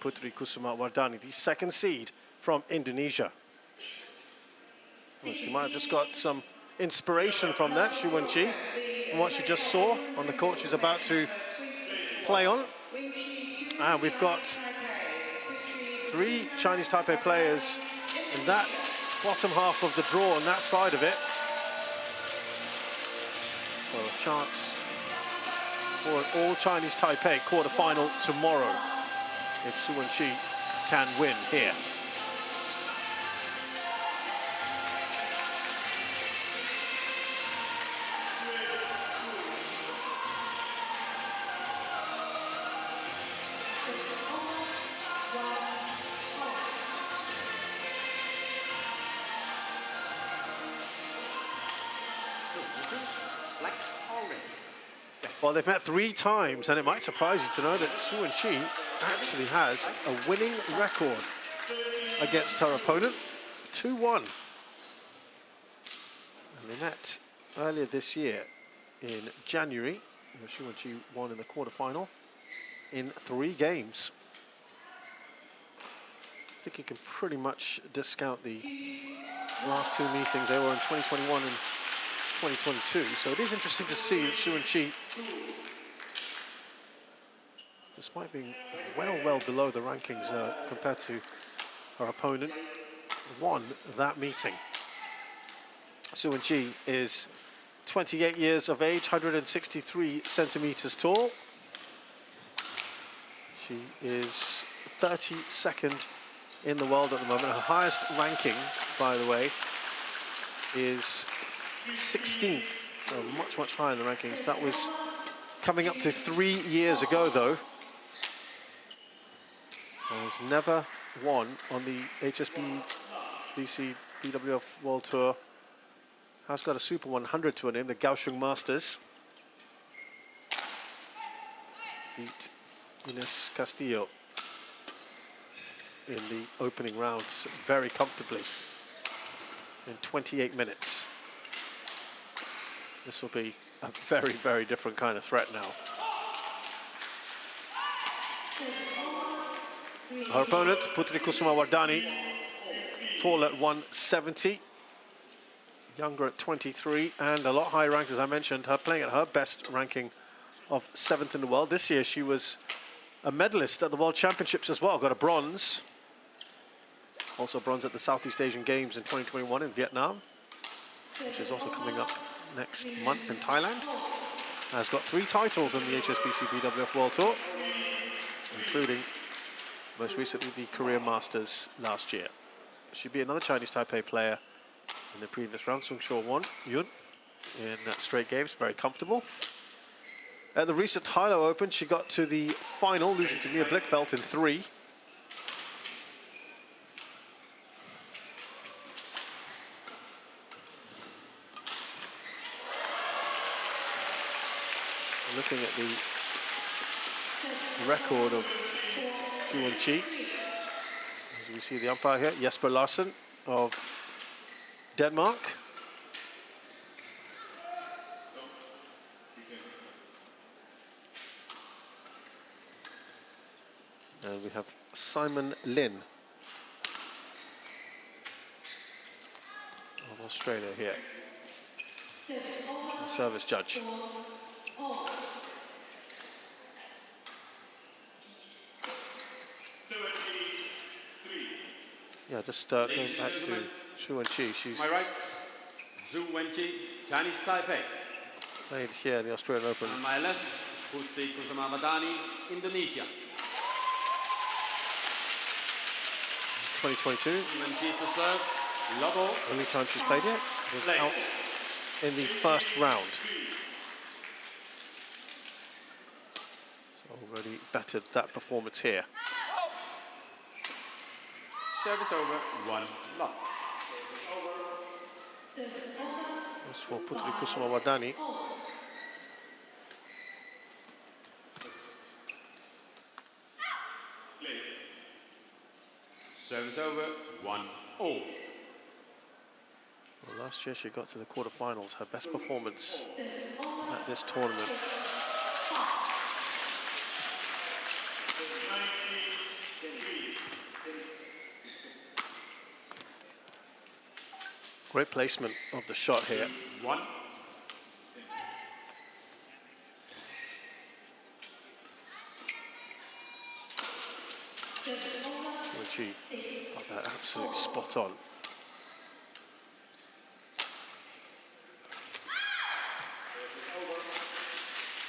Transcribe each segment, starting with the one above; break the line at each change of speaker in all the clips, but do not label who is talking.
Putri Kusuma Wardani, the second seed from Indonesia. Well, she might have just got some inspiration from that, Xu Wenqi, from what she just saw on the court she's about to play on. And we've got 3 Chinese Taipei players in that bottom half of the draw on that side of it. So a chance for an all Chinese Taipei quarter-final tomorrow if Xu Wenqi can win here. Well, they've met 3 times, and it might surprise you to know that Xu Wenqi actually has a winning record against her opponent, 2-1. And they met earlier this year in January. Xu Wenqi won in the quarterfinal in 3 games. I think you can pretty much discount the last 2 meetings. They were in 2021 and 2022, so it is interesting to see that Xu Wenqi, despite being well below the rankings compared to her opponent, won that meeting. Xu Wenqi is 28 years of age, 163 centimeters tall. She is 32nd in the world at the moment. Her highest ranking, by the way, is 16th, so much higher in the rankings. That was coming up to 3 years ago, though. Has never won on the HSBC BWF World Tour. Has got a Super 100 to her name, the Kaohsiung Masters. Beat Ines Castillo in the opening rounds very comfortably in 28 minutes. This will be a very different kind of threat now. Her opponent, Putri Kusuma Wardani, tall at 170, younger at 23, and a lot higher ranked, as I mentioned. Her playing at her best ranking of 7th in the world. This year she was a medalist at the World Championships as well, got a bronze. Also bronze at the Southeast Asian Games in 2021 in Vietnam, which is also coming up next month in Thailand. Has got 3 titles in the HSBC BWF World Tour, including most recently the Korea Masters last year. She beat another Chinese Taipei player in the previous round, Sung Chor Yun, in straight games, very comfortable. At the recent Hilo Open, she got to the final, losing to Mia Blichfeld in 3. Looking at the record of Xu Wenqi, as we see the umpire here, Jesper Larsen of Denmark. And we have Simon Lin of Australia here, the service judge. Yeah, just going back to Xu Wenqi. She's
my right, Xu Wenqi, Chinese Taipei.
Played here in the Australian Open.
On my left, Putri Kusuma Wardani, Indonesia.
2022.
Wenqi to serve, Lobo.
Only time she's played it was out in the first round. So already bettered that performance here.
Service over, 1 love.
As for Putri Kusuma Wardani,
Service over, 1-0.
well, last year she got to the quarterfinals, her best performance at this tournament. Great placement of the shot here.
1.
She got that absolutely spot on.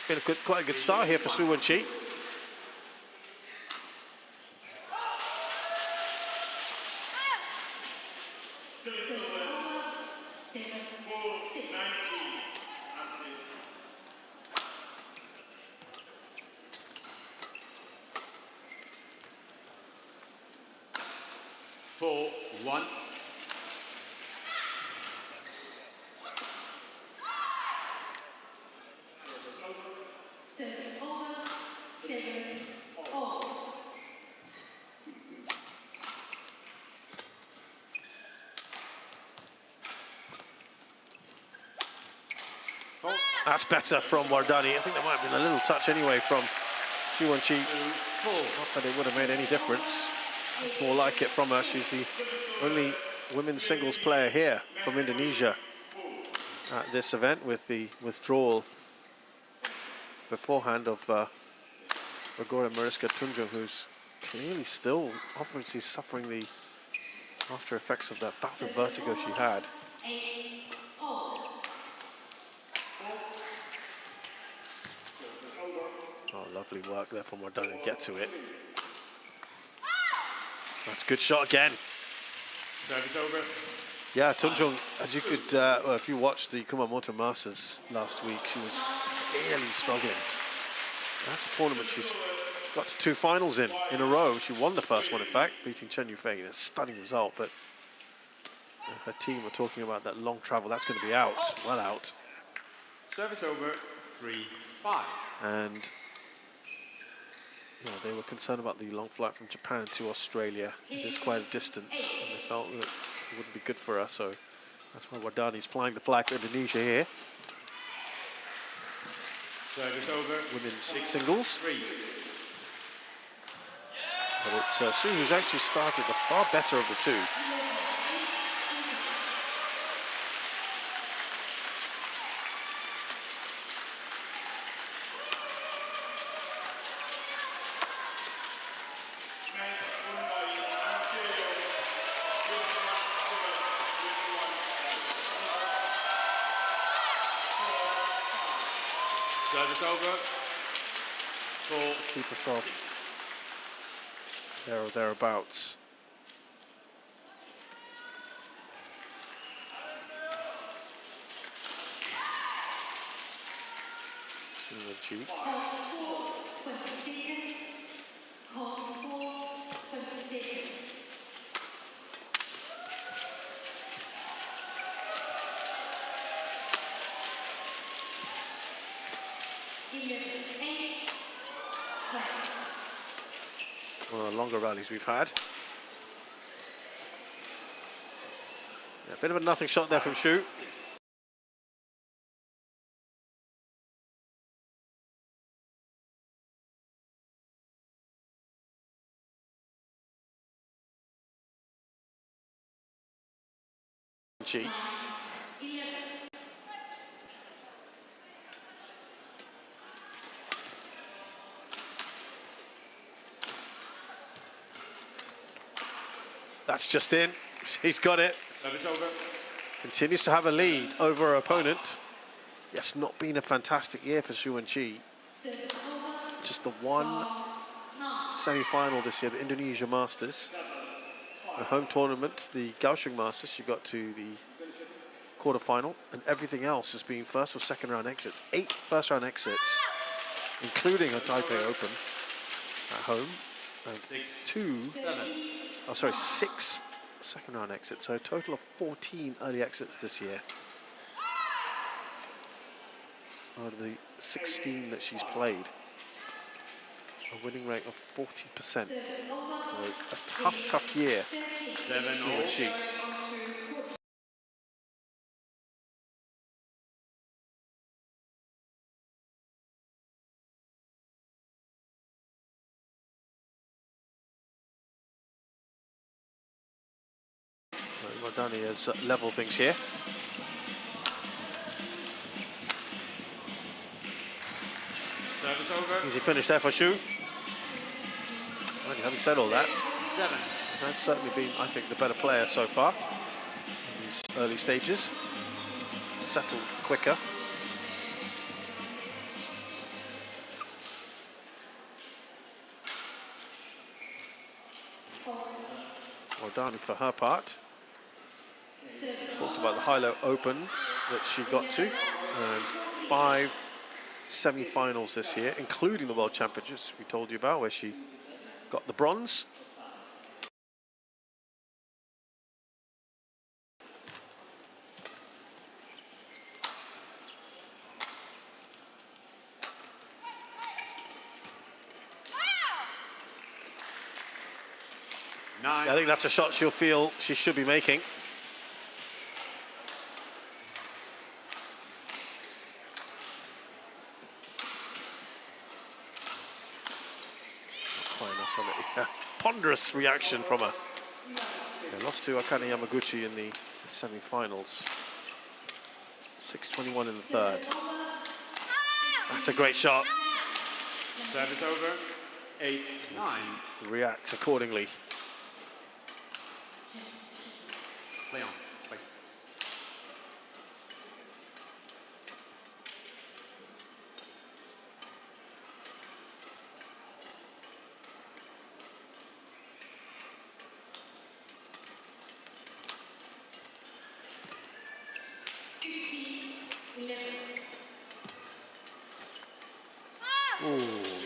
Been quite a good start here for Su Wenqi. That's better from Wardani. I think there might have been a little touch anyway from Su Wenqi. Not that it would have made any difference. It's more like it from her. She's the only women's singles player here from Indonesia at this event, with the withdrawal beforehand of Ragora Mariska Tunjung, who's clearly still obviously suffering the after effects of that bout of vertigo she had. Oh, lovely work there from Wardani to get to it. That's a good shot again.
Service over.
Yeah, Tunjung, as you could, well, if you watched the Kumamoto Masters last week, she was really struggling. That's a tournament she's got to 2 finals in a row. She won the first one, in fact, beating Chen Yufei in a stunning result. But her team were talking about that long travel. That's going to be out, well out.
Service over. 3-5.
And they were concerned about the long flight from Japan to Australia. It is quite a distance, and they felt that it wouldn't be good for her. So that's why Wardani's flying the flag for Indonesia here.
Service over.
Women's singles.
3.
But it's Su who's actually started the far better of the two.
Service over. 4.
Keep us off there or thereabouts. Su Wenqi.
20 seconds. Hold 20 seconds.
One of the longer rallies we've had. Yeah, a bit of a nothing shot there from Su. That's just in. He's got it.
Service over.
Continues to have a lead over her opponent. Yes, not been a fantastic year for Su Wenqi. Just the one semi-final this year, the Indonesia Masters. The home tournament, the Kaohsiung Masters, she got to the quarterfinal, and everything else has been first or second round exits. 8 first round exits, including her Taipei Open at home, and 6 second round exits, so a total of 14 early exits this year out of the 16 that she's played. A winning rate of 40%. So a tough year for Wenqi. Wardani has leveled things here.
Service over.
Easy finish there for Xu. Well, having said all that,
7.
has certainly been, I think, the better player so far in these early stages. Settled quicker. Wardani, for her part, talked about the high-low open that she got to, and 5 semi-finals this year, including the World Championships we told you about, where she got the bronze. I think that's a shot she'll feel she should be making. Not quite enough from it. Yeah. Ponderous reaction from her. Yeah, lost to Akane Yamaguchi in the semi-finals. 6:21 in the third. That's a great shot.
Service over. 8-9.
Reacts accordingly.
Play on. Play.
Ooh,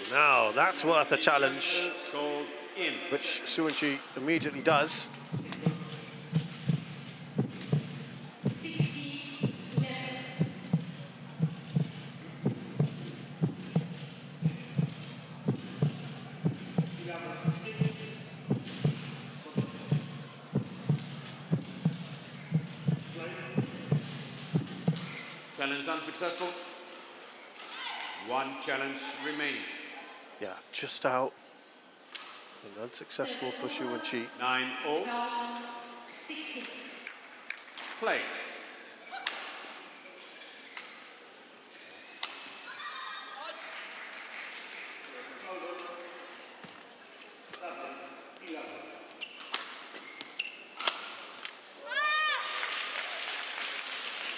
now that's worth a challenge,
Called in.
which Suwon-chi immediately does.
10 Challenge unsuccessful. 1 challenge remaining.
Yeah, just out. And unsuccessful for Suwon-chi.
9-0. Play.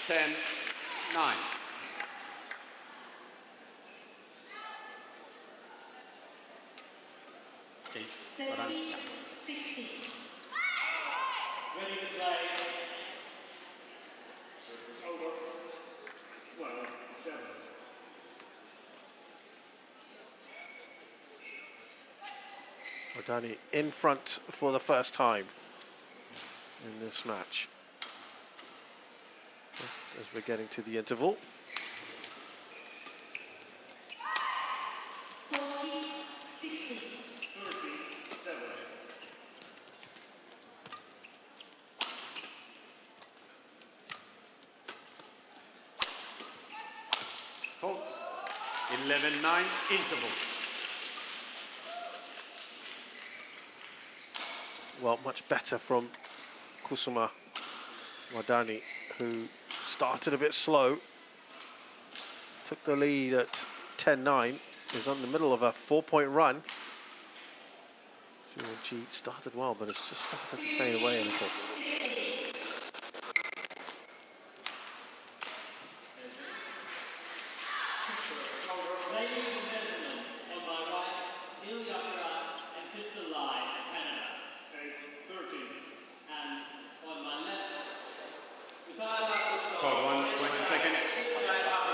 Ten, 9. Okay.
30-60.
Ready to play. Over. 12-7.
Wardani in front for the first time in this match. Just as we're getting to the interval.
40-60.
37.
Fault. 11-9 interval.
Well, much better from Kusuma Wardani, who started a bit slow, took the lead at 10-9, is on the middle of a 4-point run. She started well, but it's just started to fade away a little.
Ladies and gentlemen, on my right, Neil Yakura and Crystal Lai, Canada, age 13. And on my left,
Code 1, 20 seconds.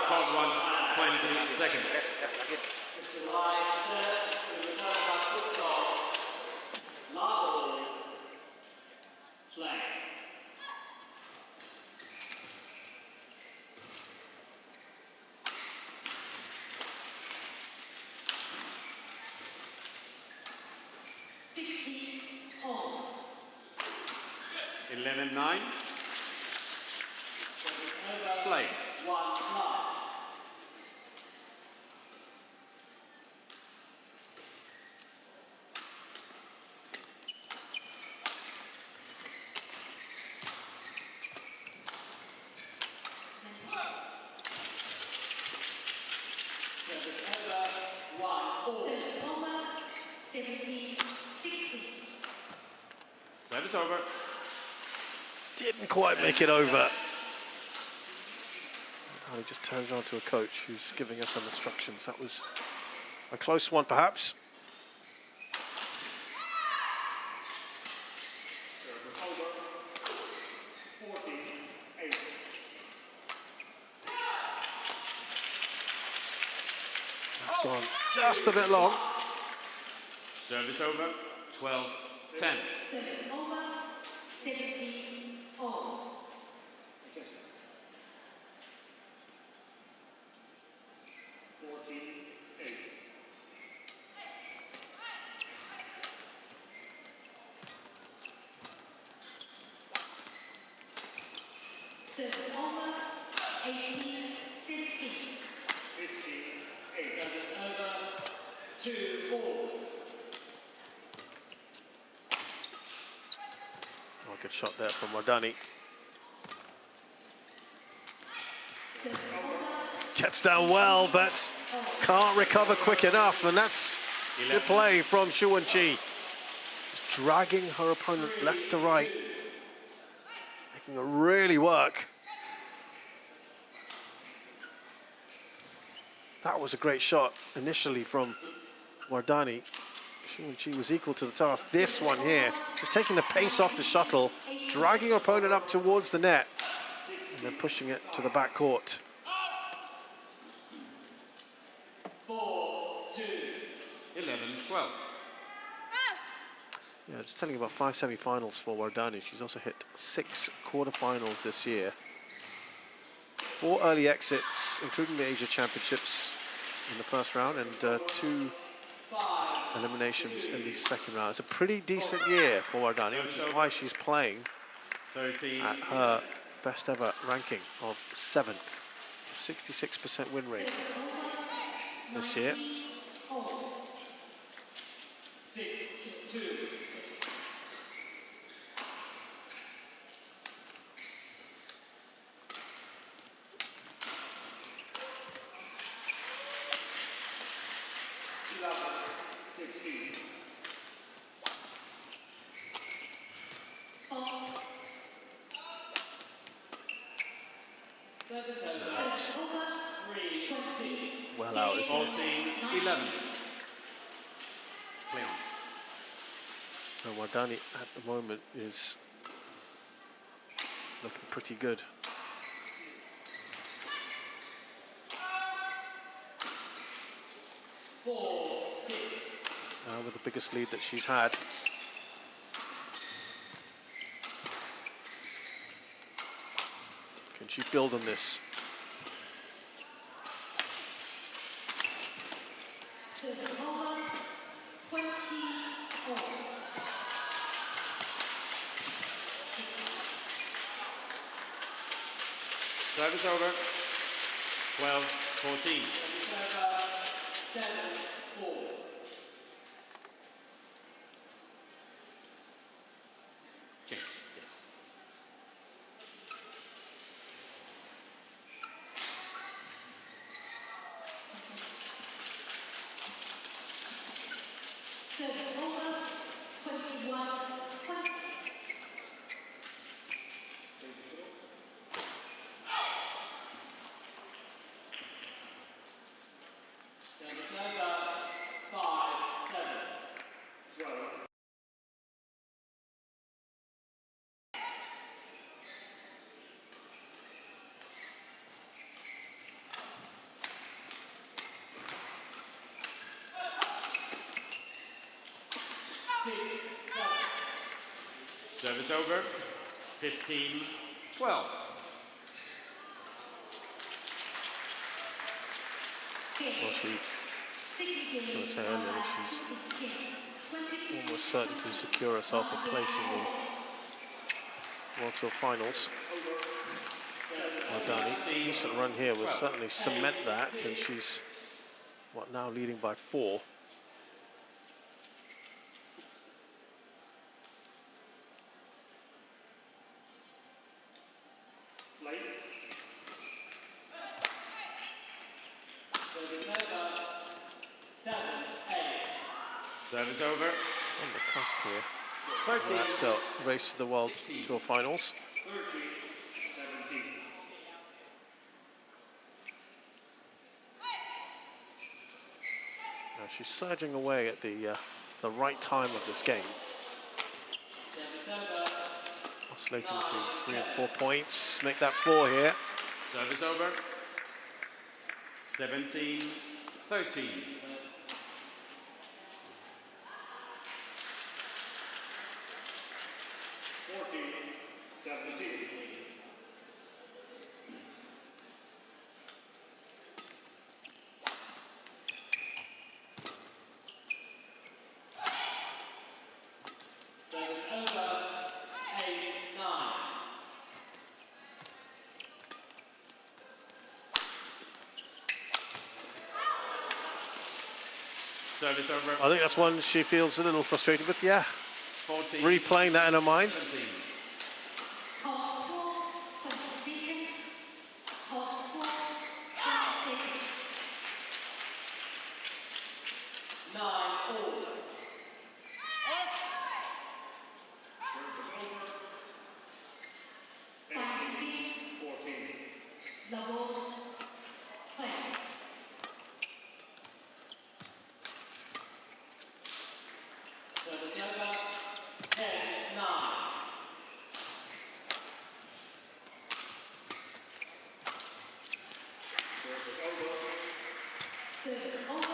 Code 1, 20 seconds.
Crystal Lai, third, Lao, play.
On.
11-9. Play.
1-9.
Service over.
Didn't quite make it over. And he just turns around to a coach who's giving us some instructions. That was a close one, perhaps. That's gone just a bit long.
Service over. 12-10.
Service over. 17 all. Service over. 18 17.
15-8. Service over. 2-4.
Oh, good shot there from Wardani. Gets down well, but can't recover quick enough, and that's good play from Xu Wenqi. Just dragging her opponent left to right, making her really work. That was a great shot initially from Wardani. Xu Wenqi was equal to the task. This one here, just taking the pace off the shuttle, dragging her opponent up towards the net, and then pushing it to the back court.
4-2.
11-12.
Yeah, just telling you about 5 semi-finals for Wardani. She's also hit 6 quarterfinals this year. 4 early exits, including the Asia Championships in the first round, and 2 eliminations in the second round. It's a pretty decent year for Wardani, which is why she's playing
13.
at her best ever ranking of 7th. 66% win rate this year.
6-2.
Service over. 3-20.
Well out, isn't it?
14-11. Play on.
And Wardani at the moment is looking pretty good. With the biggest lead that she's had. Can she build on this?
Service over. 20 all.
Service over. 12-14.
7-4.
Change. Yes.
Service over. 21 20.
Service over. 5-7. 12.
Service over. 15-12.
Well, she, I was saying earlier that she's almost certain to secure herself a place in the World Tour finals. Wardani, decent run here will certainly cement that, and she's, what, now leading by 4.
Service over.
On the cusp here. that race to the World Tour Finals.
30-17.
Now she's surging away at the right time of this game. Oscillating between 3 and 4 points. Make that 4 here.
Service over. 17-13.
14-17. Service over. 8-9.
Service over.
I think that's one she feels a little frustrated with. Yeah,
14.
replaying that in her mind.
17.
Call 4, 20 seconds. Call 4, 20 seconds.
9 all.
Five game,
14.
level, play.
Service over. 10-9.
Service over,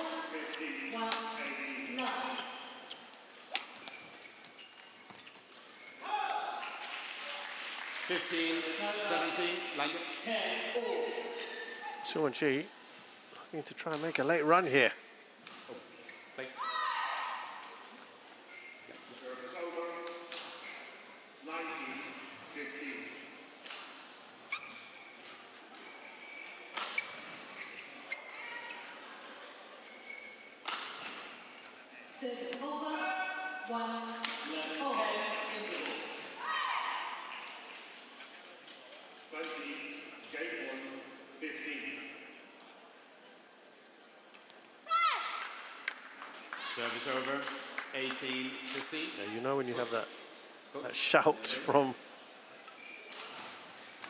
1, 9.
15-17. Language.
10 all.
Suwon Chi looking to try and make a late run here.
Play.
Service over. 19-15.
Service over, 1,
11-10
all.
interval. 20, game 1, 15.
Service over. 18-15.
Yeah, you know when you have that shout from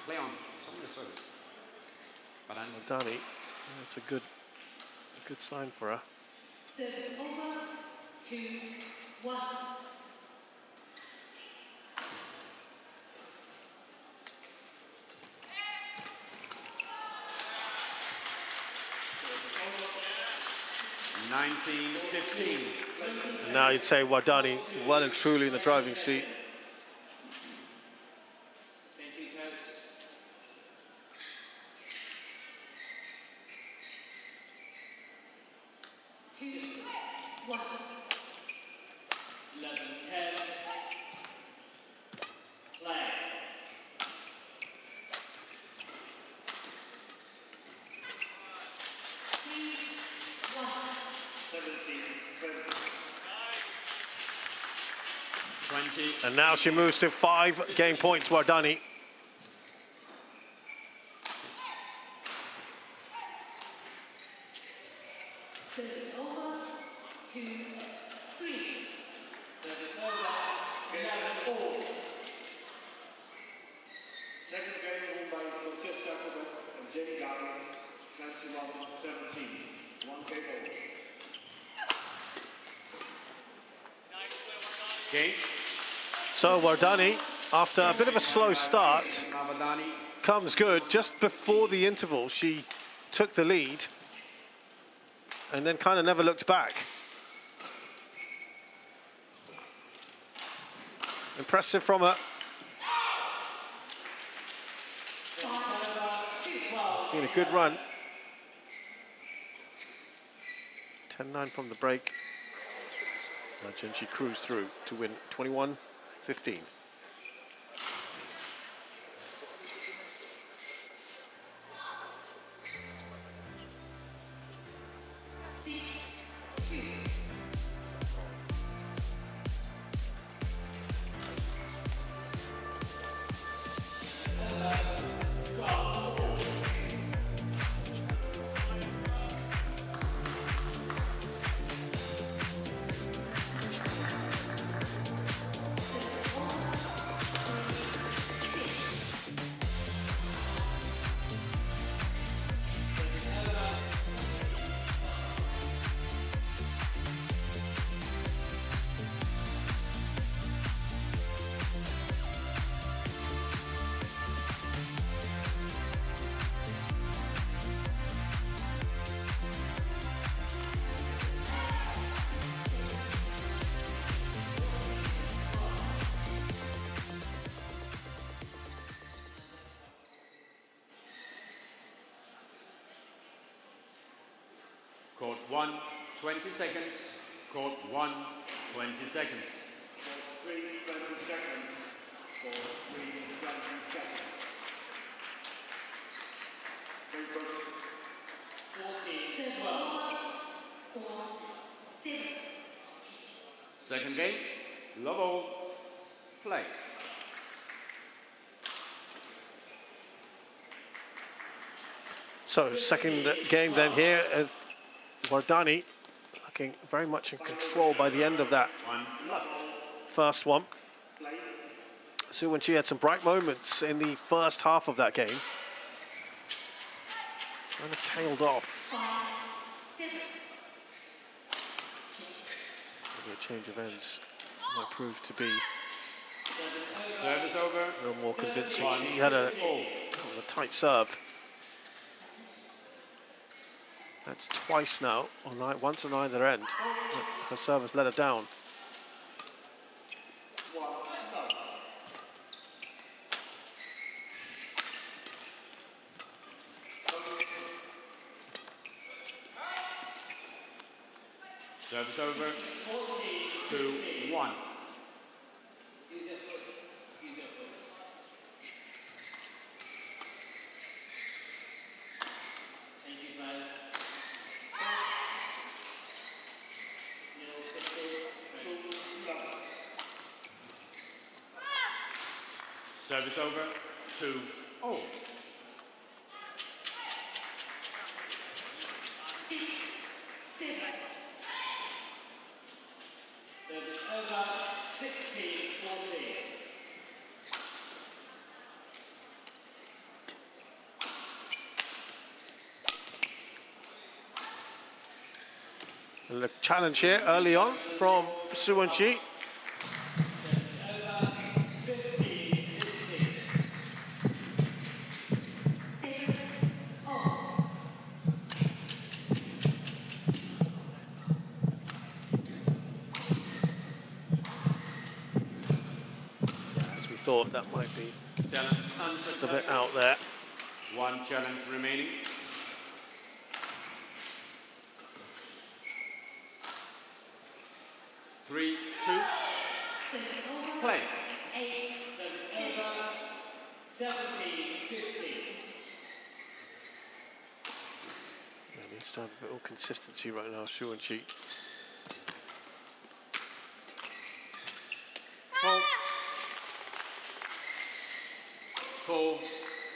Play on. Some of the service. Wardani.
Wardani. That's a good sign for her.
Service over, 2, 1.
Over. 19-15.
And now you'd say Wardani well and truly in the driving seat.
Thank you, coach.
Two, 1.
11-10. Play.
Three, 1.
17-20.
20.
And now she moves to 5 game points, Wardani.
Service over, 2, 3.
Service over. 11 all. Second game won by Francesca Cobas and Jane Gary. 21-17. 1 game all.
Game.
So Wardani, after a bit of a slow start,
Wardani.
comes good. Just before the interval, she took the lead and then kind of never looked back. Impressive from her. It's been a good run. 10-9 from the break. And she cruised through to win 21-15.
1, 20 seconds. Court 1, 20 seconds.
3, 20 seconds. 4, 3, 20 seconds. 14, 12.
4, 7.
Second game, love all, play.
So second game then here as Wardani looking very much in control by the end of that
1, love.
first one. So when she had some bright moments in the first half of that game, kind of tailed off.
5, 7.
Maybe a change of ends might prove to be
Service over.
a little more convincing.
1,
She had a,
all.
that was a tight serve. That's twice now, once on either end. Her service let her down.
Service over. 2, 1.
Use your foot. Use your foot. Thank you, guys.
Service over. 2, all.
6, 7.
Service over. 16, 14.
A challenge here early on from Suwon-chi.
15, 16.
7, all.
As we thought, that might be
Challenge
just a bit
unsuccessful.
out there.
1 challenge remaining. 3, 2,
Service over.
play.
8,
Service
7.
over. 17, 15.
Yeah, needs to have a bit more consistency right now, Suwon-chi.
Fault. 4,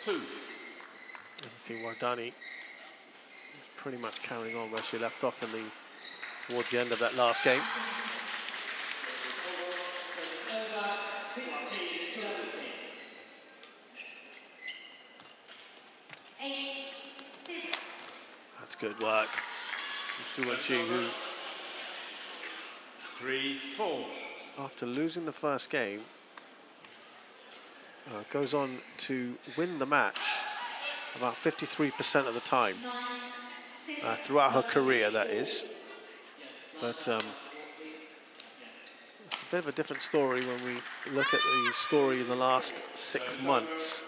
2.
I think Wardani is pretty much carrying on where she left off in towards the end of that last game.
Over. 16, 17.
8, 7.
That's good work from Suwon-chi, who,
3, 4.
after losing the first game, goes on to win the match about 53% of the time.
9, 7.
Throughout her career, that is. But it's a bit of a different story when we look at the story in the last 6 months.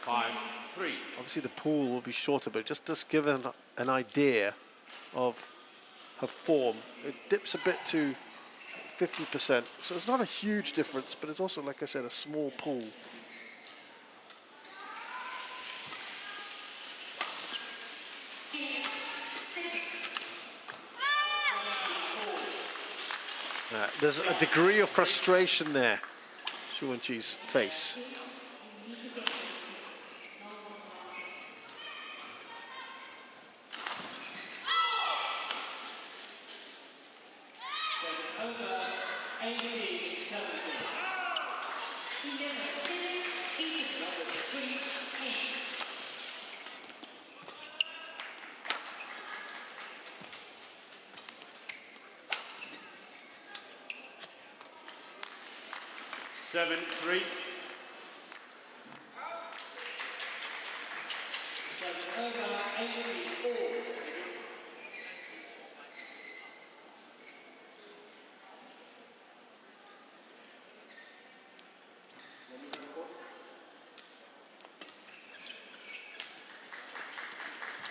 5, 3.
Obviously, the pool will be shorter, but just give an idea of her form. It dips a bit to 50%, so it's not a huge difference, but it's also, like I said, a small pool. There's a degree of frustration there, Suwon-chi's face.
Over. 18, 17.
11, 7, 8, 3, 10.
7, 3.
Over. 18, all.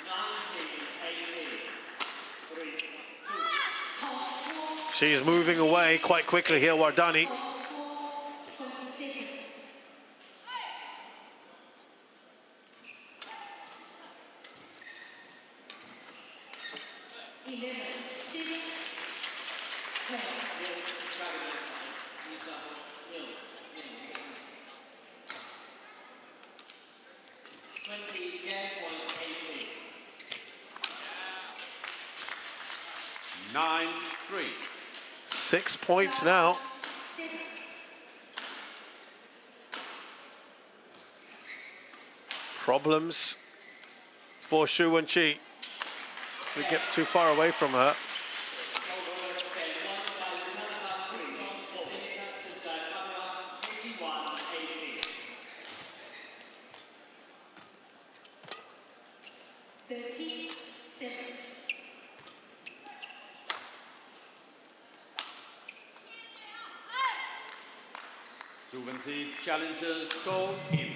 19, 18. 3.
She's moving away quite quickly here, Wardani.
20 seconds. 11, 7, 12.
20 game point 18.
9-3.
6 points now.
7.
Problems for Xu Wenqi. If he gets too far away from her.
13, 7.
Suvanti challenges score in.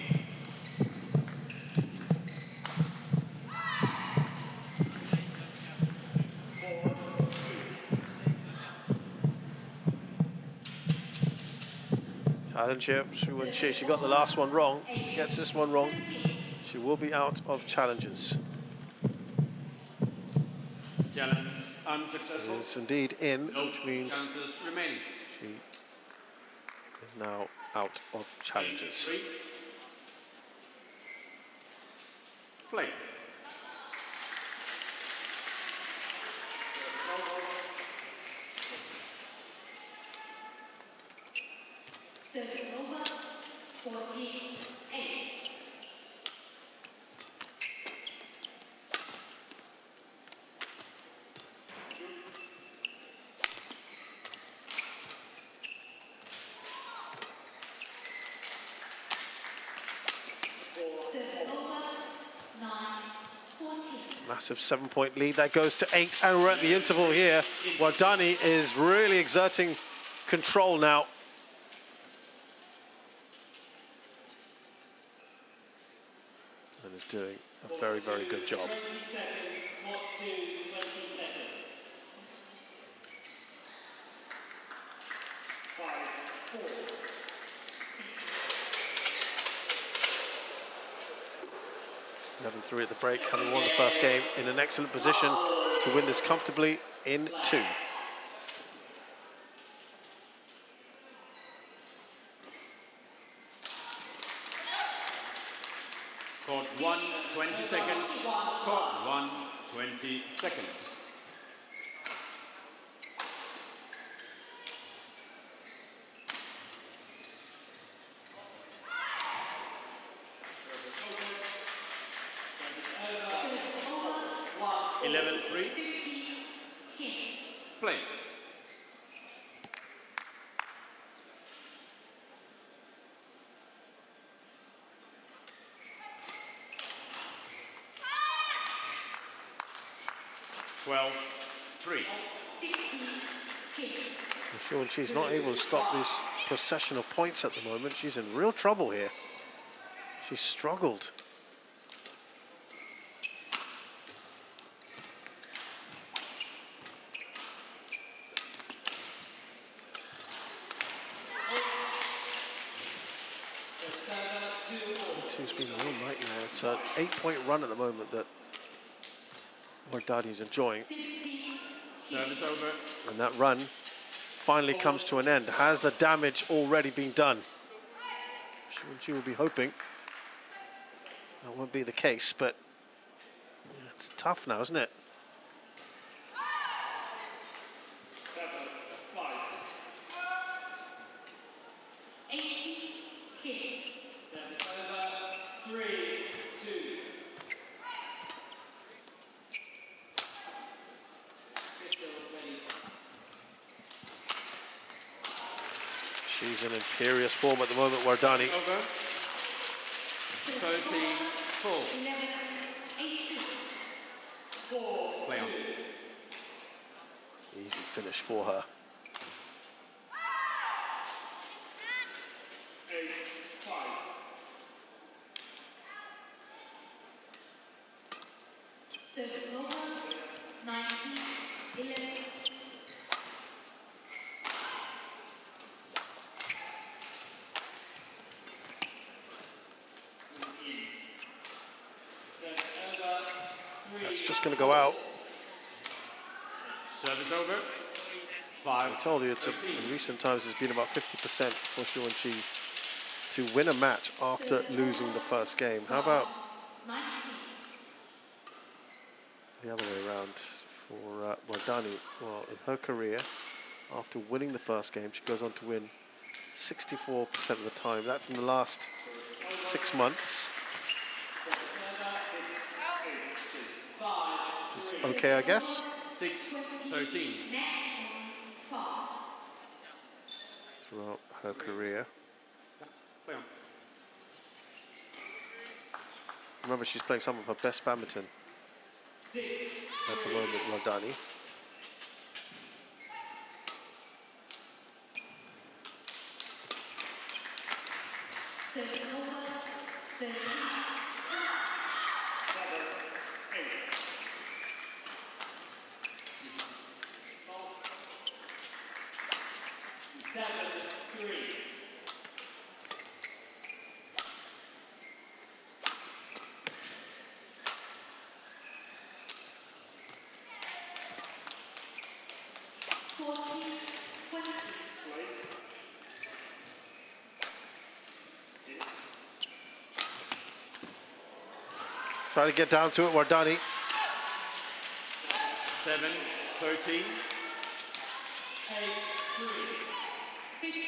Challenge here, Xu Wenqi. She got the last one wrong. She gets this one wrong, she will be out of challenges.
Challenge unsuccessful.
It's indeed in,
No
which means
chances remaining.
she is now out of challenges.
3. Play.
Service over. 14, 8. Service over. 9, 14.
Massive 7-point lead. That goes to 8, and we're at the interval here. Wardani is really exerting control now. And is doing a very, very good job.
20 seconds, hot to 20 seconds. 5, 4.
11-3 at the break, having won the first game in an excellent position to win this comfortably in 2.
Court 1, 20 seconds. Court 1, 20 seconds.
Service over.
11-3.
15, 10.
Play. Twelve, 3.
16, 10.
I'm sure she's not able to stop this procession of points at the moment. She's in real trouble here. She's struggled. Two's been a real nightmare. It's an 8-point run at the moment that Wardani's enjoying.
17,
Service over.
And that run finally comes to an end. Has the damage already been done? She will be hoping that won't be the case, but yeah, it's tough now, isn't it?
7, 5.
18, 10.
Service over. 3, 2. Crystal ready.
She's in imperious form at the moment, Wardani.
Over. 13, 4.
11, 18.
4,
Play on.
Easy finish for her.
8, 5.
Service over. 19, 11.
just going to go out.
Service over.
I told you, in recent times, it's been about 50% for Xu Wenqi to win a match after losing the first game. How about the other way around for Wardani? Well, in her career, after winning the first game, she goes on to win 64% of the time. That's in the last 6 months. Which is okay, I guess.
6-13.
Throughout her career.
Play on.
Remember, she's playing some of her best badminton at the moment, Wardani. Trying to get down to it, Wardani.
7-13.
15,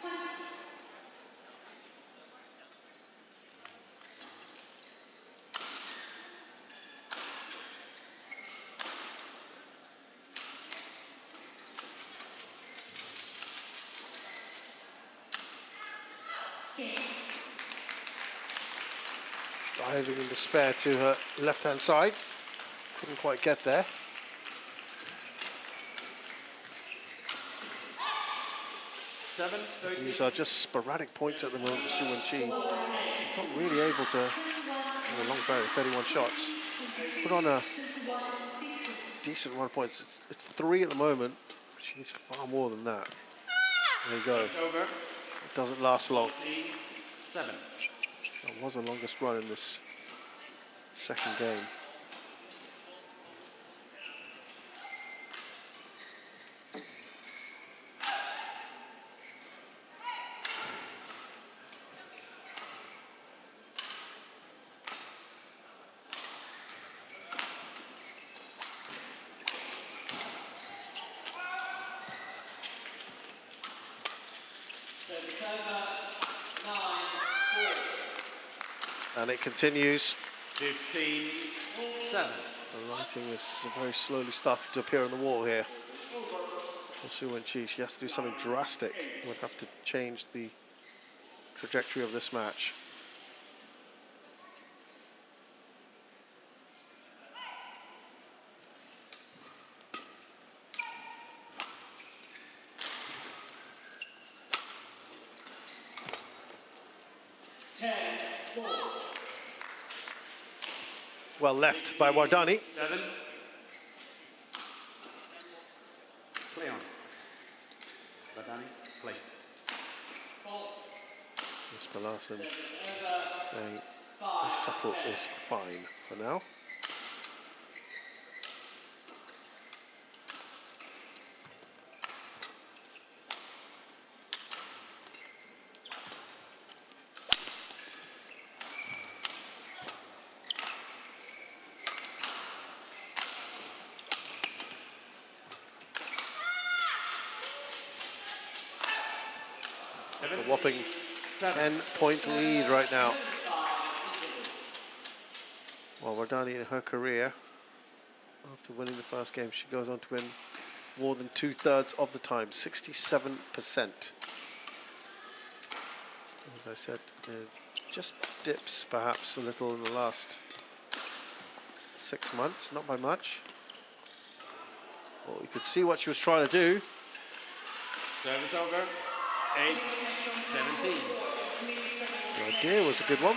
20.
Diving in despair to her left-hand side. Couldn't quite get there.
7-13.
These are just sporadic points at the moment for Xu Wenqi. Not really able to, in a long barrier, 31 shots. Put on a decent run of points. It's 3 at the moment. She needs far more than that. There you go.
Over.
It doesn't last long.
7.
That was the longest run in this second game. And it continues.
15-7.
The writing is very slowly starting to appear on the wall here for Xu Wenqi. She has to do something drastic. We'll have to change the trajectory of this match. Well left by Wardani.
7. Play on. Wardani, play.
Miss Balasan saying the shuttle is fine for now. A whopping 10-point lead right now. Well, Wardani in her career, after winning the first game, she goes on to win more than 2/3 of the time, 67%. As I said, just dips perhaps a little in the last 6 months, not by much. Well, you could see what she was trying to do.
Service over. 8-17.
The idea was a good one.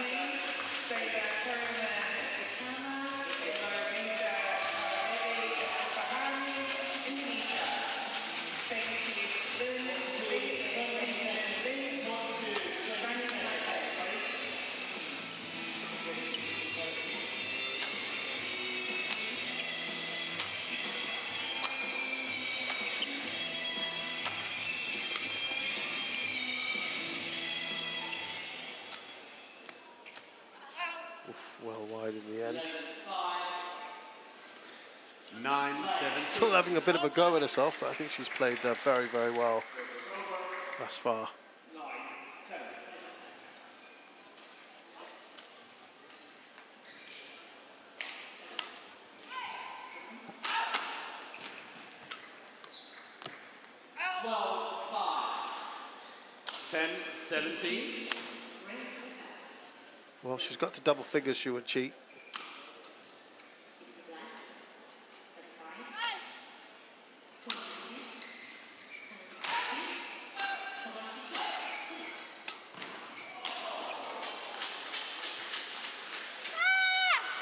Oof, well wide in the end.
9-7.
Still having a bit of a go at herself, but I think she's played very, very well thus far.
9-10. Well,
10-17.
Well, she's got to double figures, she would cheat.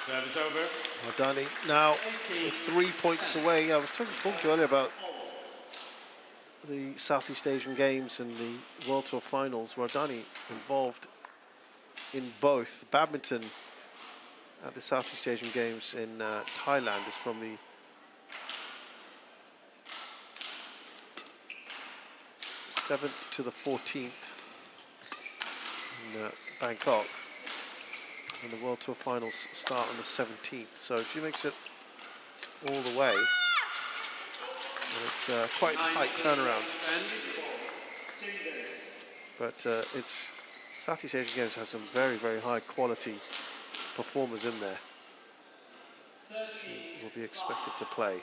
Service over.
Wardani now 3 points away. I was talking to you earlier about the Southeast Asian Games and the World Tour Finals. Wardani involved in both. Badminton at the Southeast Asian Games in Thailand is from the th to the 14th in Bangkok. And the World Tour Finals start on the 17th. So if she makes it all the way, then it's quite a tight turnaround. But it's Southeast Asian Games has some very, very high quality performers in there. She will be expected to play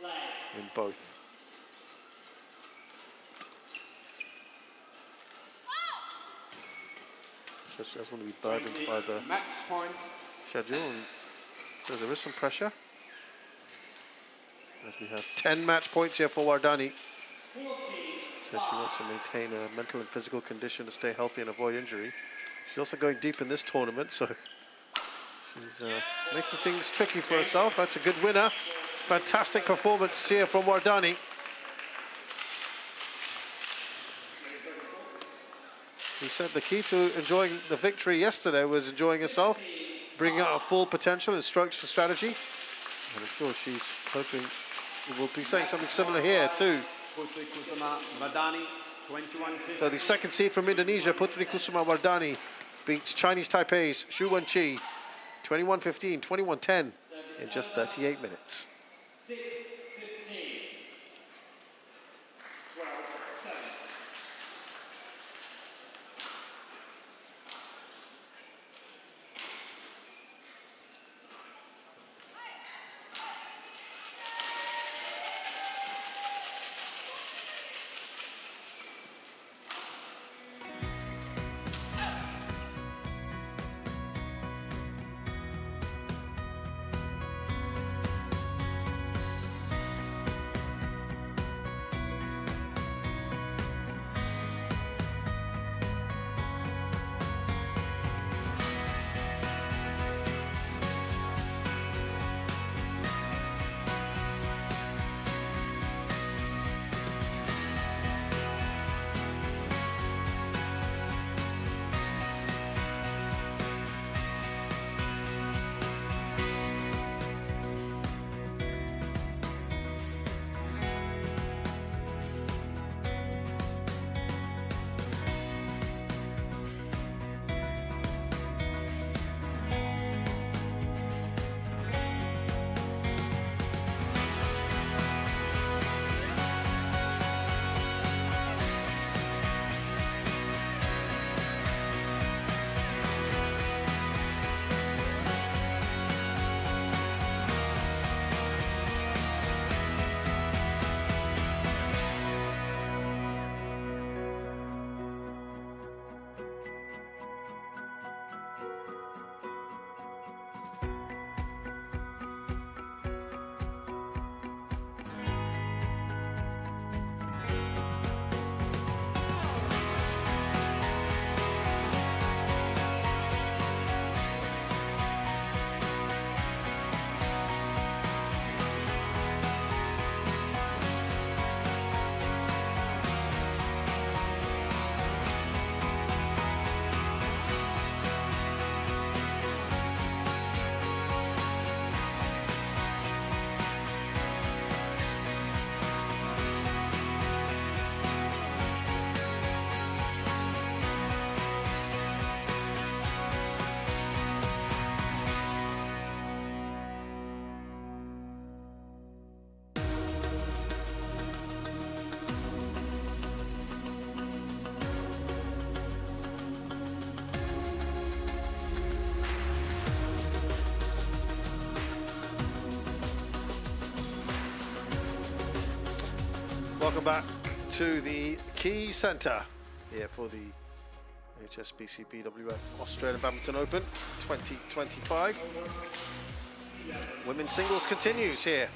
in both. So she doesn't want to be burdened by the
Match point.
schedule, and so there is some pressure. As we have 10 match points here for Wardani. Says she wants to maintain a mental and physical condition to stay healthy and avoid injury. She's also going deep in this tournament, so she's making things tricky for herself. That's a good winner. Fantastic performance here from Wardani. He said the key to enjoying the victory yesterday was enjoying herself, bringing out her full potential and strokes and strategy. And I'm sure she's hoping we'll be saying something similar here too.
Putri Kusuma Wardani, 21-15.
So the second seed from Indonesia, Putri Kusuma Wardani, beats Chinese Taipei's Xu Wenqi 21-15, 21-10 in just 38 minutes.
6-15. 12-7.
Welcome back to the Key Centre here for the HSBC BWF Australian Badminton Open 2025. Women's singles continues here